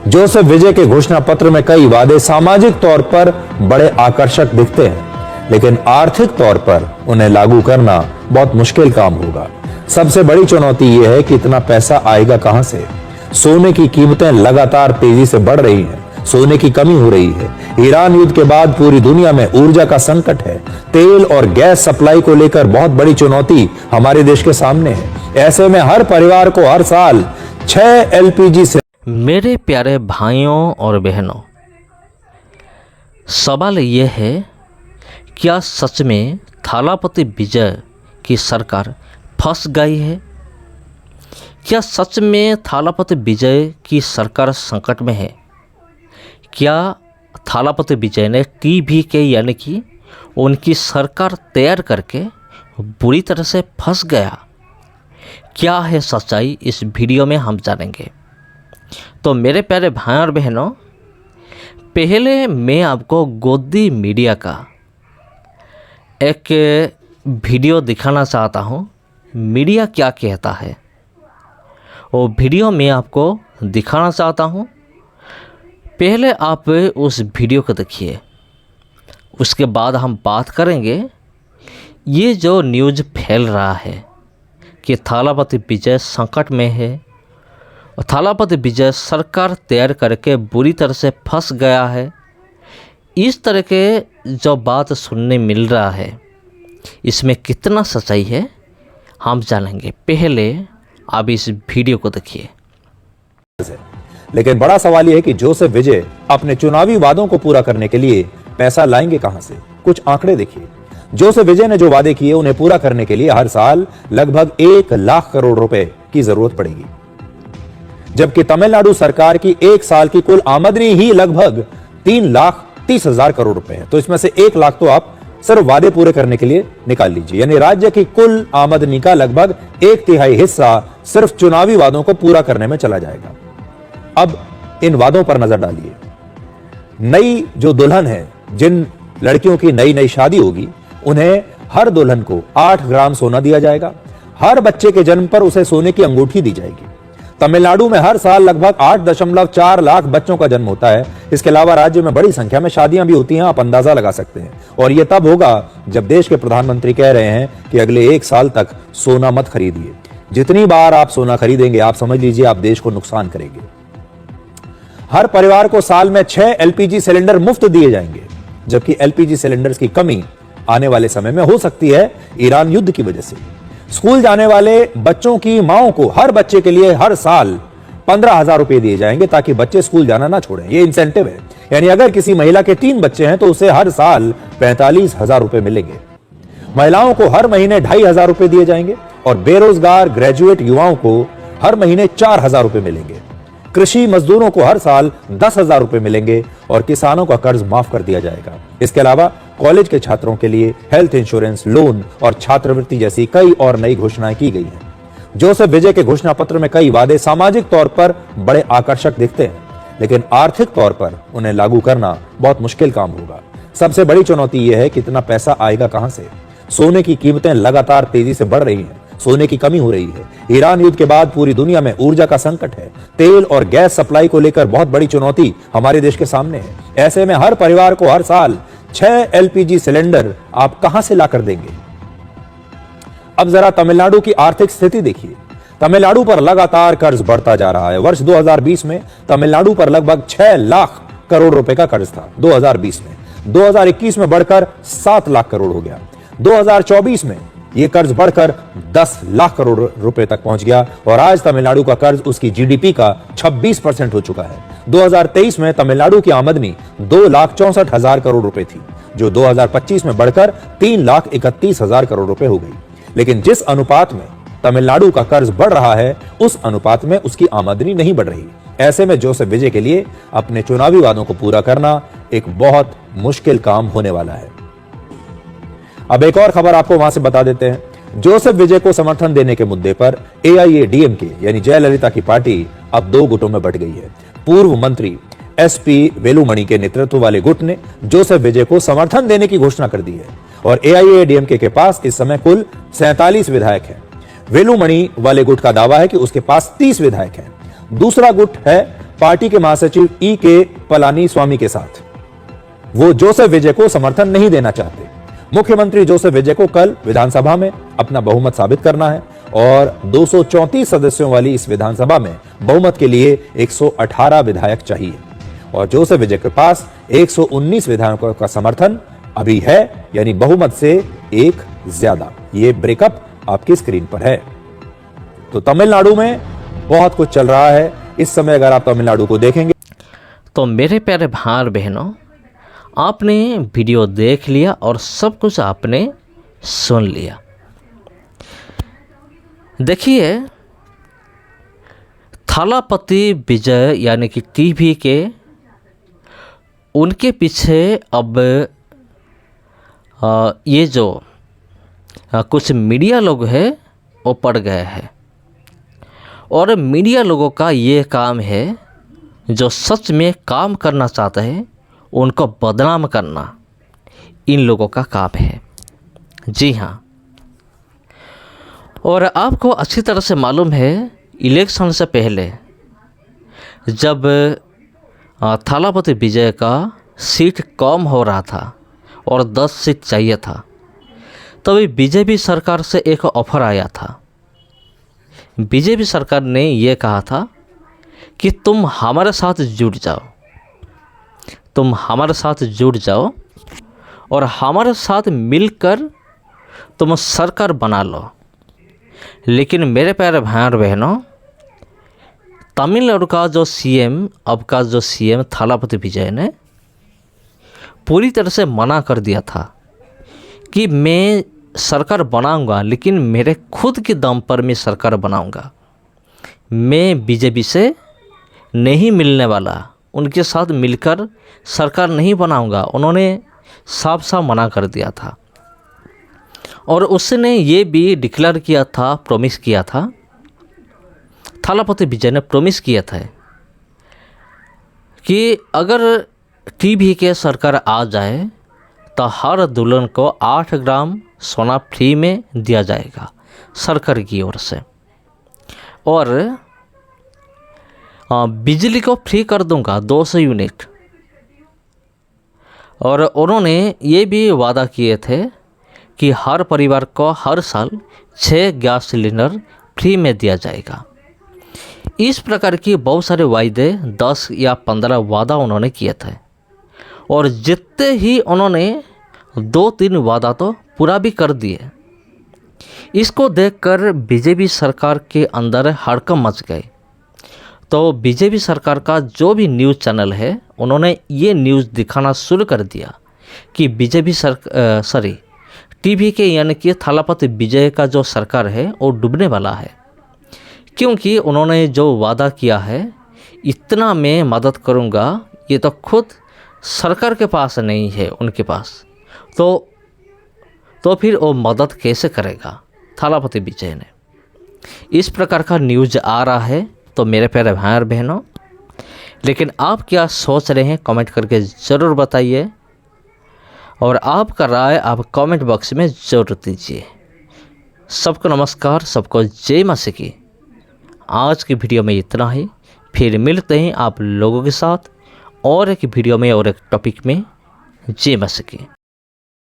Joseph विजय के घोषणा पत्र में कई वादे सामाजिक तौर पर बड़े आकर्षक दिखते हैं, लेकिन आर्थिक तौर पर उन्हें लागू करना बहुत मुश्किल काम होगा। सबसे बड़ी चुनौती यह है कि इतना पैसा आएगा कहां से। सोने की कीमतें लगातार तेजी से बढ़ रही हैं, सोने की कमी हो रही है। ईरान युद्ध के बाद पूरी दुनिया में ऊर्जा का संकट है। तेल और गैस सप्लाई को लेकर बहुत बड़ी चुनौती हमारे देश के सामने है। ऐसे में हर परिवार को हर साल 6 एलपीजी से। मेरे प्यारे भाइयों और बहनों, सवाल यह है, क्या सच में थालापति विजय की सरकार फंस गई है? क्या सच में थालापति विजय की सरकार संकट में है? क्या थालापति विजय ने TVK यानी कि उनकी सरकार तैयार करके बुरी तरह से फंस गया? क्या है सच्चाई, इस वीडियो में हम जानेंगे। तो मेरे प्यारे भाई और बहनों, पहले मैं आपको गोदी मीडिया का एक वीडियो दिखाना चाहता हूँ। मीडिया क्या कहता है वो वीडियो मैं आपको दिखाना चाहता हूँ। पहले आप उस वीडियो को देखिए, उसके बाद हम बात करेंगे। ये जो न्यूज़ फैल रहा है कि थालापति विजय संकट में है और थालापति विजय सरकार तैयार करके बुरी तरह से फंस गया है, इस तरह के जो बात सुनने मिल रहा है, इसमें कितना सच्चाई है हम जानेंगे। पहले आप इस वीडियो को देखिए। लेकिन बड़ा सवाल यह है कि जोसेफ विजय अपने चुनावी वादों को पूरा करने के लिए पैसा लाएंगे कहां से। कुछ आंकड़े देखिए। जोसेफ विजय ने जो वादे किए उन्हें पूरा करने के लिए हर साल लगभग 1 लाख करोड़ रुपए की जरूरत पड़ेगी, जबकि तमिलनाडु सरकार की एक साल की कुल आमदनी ही लगभग 3,30,000 करोड़ रुपए है। तो इसमें से 1 लाख तो आप सिर्फ वादे पूरे करने के लिए निकाल लीजिए, यानी राज्य की कुल आमदनी का लगभग 1/3 हिस्सा सिर्फ चुनावी वादों को पूरा करने में चला जाएगा। अब इन वादों पर नजर डालिए। नई जो दुल्हन है, जिन लड़कियों की नई शादी होगी, उन्हें हर दुल्हन को 8 ग्राम सोना दिया जाएगा। हर बच्चे के जन्म पर उसे सोने की अंगूठी दी जाएगी। तमिलनाडु में हर साल लगभग 8.4 लाख बच्चों का जन्म होता है। इसके अलावा राज्य में बड़ी संख्या में शादियां भी होती हैं, आप अंदाजा लगा सकते हैं। और यह तब होगा जब देश के प्रधानमंत्री कह रहे हैं कि अगले 1 साल तक सोना मत खरीदिए। जितनी बार आप सोना खरीदेंगे, आप समझ लीजिए आप देश को नुकसान करेंगे। हर परिवार को साल में 6 एलपीजी सिलेंडर मुफ्त दिए जाएंगे, जबकि एलपीजी सिलेंडर्स की कमी आने वाले समय में हो सकती है ईरान युद्ध की वजह से। स्कूल जाने वाले बच्चों की माओं को हर बच्चे के लिए हर साल 15,000 रुपए दिए जाएंगे, ताकि बच्चे स्कूल जाना ना छोड़ें। ये इंसेंटिव है, यानी अगर किसी महिला के 3 बच्चे हैं तो उसे हर साल 45,000 रुपए मिलेंगे। महिलाओं को हर महीने 2,500 रुपए दिए जाएंगे और बेरोजगार ग्रेजुएट युवाओं को हर महीने 4,000 रुपए मिलेंगे। कृषि मजदूरों को हर साल 10,000 रुपए मिलेंगे और किसानों का कर्ज माफ कर दिया जाएगा। इसके अलावा कॉलेज के छात्रों के लिए हेल्थ इंश्योरेंस, लोन और छात्रवृत्ति जैसी कई और नई घोषणाएं की गई हैं। जोसेफ विजय के घोषणा पत्र में कई वादे सामाजिक तौर पर बड़े आकर्षक दिखते हैं, लेकिन आर्थिक तौर पर उन्हें लागू करना बहुत मुश्किल काम होगा। सबसे बड़ी चुनौती यह है कि इतना पैसा आएगा कहां से। सोने की कीमतें लगातार तेजी से बढ़ रही हैं, सोने की कमी हो रही है। ईरान युद्ध के बाद पूरी दुनिया में ऊर्जा का संकट है। तेल और गैस सप्लाई को लेकर बहुत बड़ी चुनौती हमारे देश के सामने है। ऐसे में हर परिवार को हर साल 6 एलपीजी सिलेंडर आप कहां से लाकर देंगे। अब जरा तमिलनाडु की आर्थिक स्थिति देखिए। तमिलनाडु पर लगातार कर्ज बढ़ता जा रहा है। वर्ष 2020 में तमिलनाडु पर लगभग 6 लाख करोड़ रुपए का कर्ज था 2020 में। 2021 में बढ़कर 7 लाख करोड़ हो गया। 2024 में यह कर्ज बढ़कर 10 लाख करोड़ रुपए तक पहुंच गया और आज तमिलनाडु का कर्ज उसकी जीडीपी का 26% हो चुका है। 2023 में तमिलनाडु की आमदनी 2,64,000 करोड़ रुपए थी, जो 2025 में बढ़कर 3,31,000 करोड़ रुपए हो गई। लेकिन जिस अनुपात में तमिलनाडु का कर्ज बढ़ रहा है, उस अनुपात में उसकी आमदनी नहीं बढ़ रही। ऐसे में जोसेफ विजय के लिए अपने चुनावी वादों को पूरा करना एक बहुत मुश्किल काम होने वाला है। अब एक और खबर आपको वहां से बता देते हैं। जोसेफ विजय को समर्थन देने के मुद्दे पर AIADMK यानी जयललिता की पार्टी अब 2 गुटों में बंट गई है। पूर्व मंत्री SP वेलुमणि के नेतृत्व वाले गुट ने जोसेफ विजय को समर्थन देने की घोषणा कर दी है और AIADMK के पास इस समय कुल 47 विधायक हैं। वेलुमणि वाले गुट का दावा है कि उसके पास 30 विधायक हैं। दूसरा गुट है पार्टी के महासचिव के पलानी स्वामी के साथ। वो जोसेफ विजय को समर्थन नहीं देना चाहते। मुख्यमंत्री जोसेफ विजय को कल विधानसभा में अपना बहुमत साबित करना है और 234 सदस्यों वाली इस विधानसभा में बहुमत के लिए 118 विधायक चाहिए और जोसेफ विजय के पास 119 विधायकों का समर्थन अभी है, यानी बहुमत से एक ज्यादा। ये ब्रेकअप आपकी स्क्रीन पर है। तो तमिलनाडु में बहुत कुछ चल रहा है इस समय। अगर आप तमिलनाडु को देखेंगे तो मेरे प्यारे भाई बहनों, आपने वीडियो देख लिया और सब कुछ आपने सुन लिया। देखिए, थालापति विजय यानी कि टीवी के उनके पीछे अब ये जो कुछ मीडिया लोग हैं वो पड़ गए हैं और मीडिया लोगों का ये काम है, जो सच में काम करना चाहते हैं उनको बदनाम करना इन लोगों का काम है। जी हाँ, और आपको अच्छी तरह से मालूम है, इलेक्शन से पहले जब थालापति विजय का सीट कम हो रहा था और 10 सीट चाहिए था, तभी बीजेपी सरकार से एक ऑफ़र आया था। बीजेपी सरकार ने ये कहा था कि तुम हमारे साथ जुड़ जाओ, तुम हमारे साथ जुड़ जाओ और हमारे साथ मिलकर तुम सरकार बना लो। लेकिन मेरे प्यारे भाई और बहनों, तमिलनाडु का जो सीएम, अब का जो सीएम थालापति विजय ने पूरी तरह से मना कर दिया था कि मैं सरकार बनाऊंगा, लेकिन मेरे खुद के दम पर मैं सरकार बनाऊंगा। मैं बीजेपी से नहीं मिलने वाला, उनके साथ मिलकर सरकार नहीं बनाऊंगा। उन्होंने साफ साफ मना कर दिया था और उसने ये भी डिक्लेयर किया था, प्रॉमिस किया था, थालापति विजय ने प्रॉमिस किया था कि अगर टीवी के सरकार आ जाए तो हर दुल्हन को 8 ग्राम सोना फ्री में दिया जाएगा सरकार की ओर से, और बिजली को फ्री कर दूंगा 200 यूनिट। और उन्होंने ये भी वादा किए थे कि हर परिवार को हर साल 6 गैस सिलेंडर फ्री में दिया जाएगा। इस प्रकार की बहुत सारे वायदे 10 या 15 वादा उन्होंने किए थे और जितने ही उन्होंने 2-3 वादा तो पूरा भी कर दिए। इसको देखकर बीजेपी सरकार के अंदर हड़कंप मच गए। तो बीजेपी सरकार का जो भी न्यूज़ चैनल है, उन्होंने ये न्यूज़ दिखाना शुरू कर दिया कि बीजेपी टीवी के यानी कि थालापति विजय का जो सरकार है वो डूबने वाला है, क्योंकि उन्होंने जो वादा किया है इतना मैं मदद करूंगा, ये तो खुद सरकार के पास नहीं है उनके पास, तो फिर वो मदद कैसे करेगा थालापति विजय ने। इस प्रकार का न्यूज़ आ रहा है। तो मेरे प्यारे भाई और बहनों, लेकिन आप क्या सोच रहे हैं कमेंट करके ज़रूर बताइए और आपका राय आप कमेंट बॉक्स में ज़रूर दीजिए। सबको नमस्कार, सबको जय मसीह की। आज की वीडियो में इतना ही, फिर मिलते हैं आप लोगों के साथ और एक वीडियो में और एक टॉपिक में। जय मसीह की।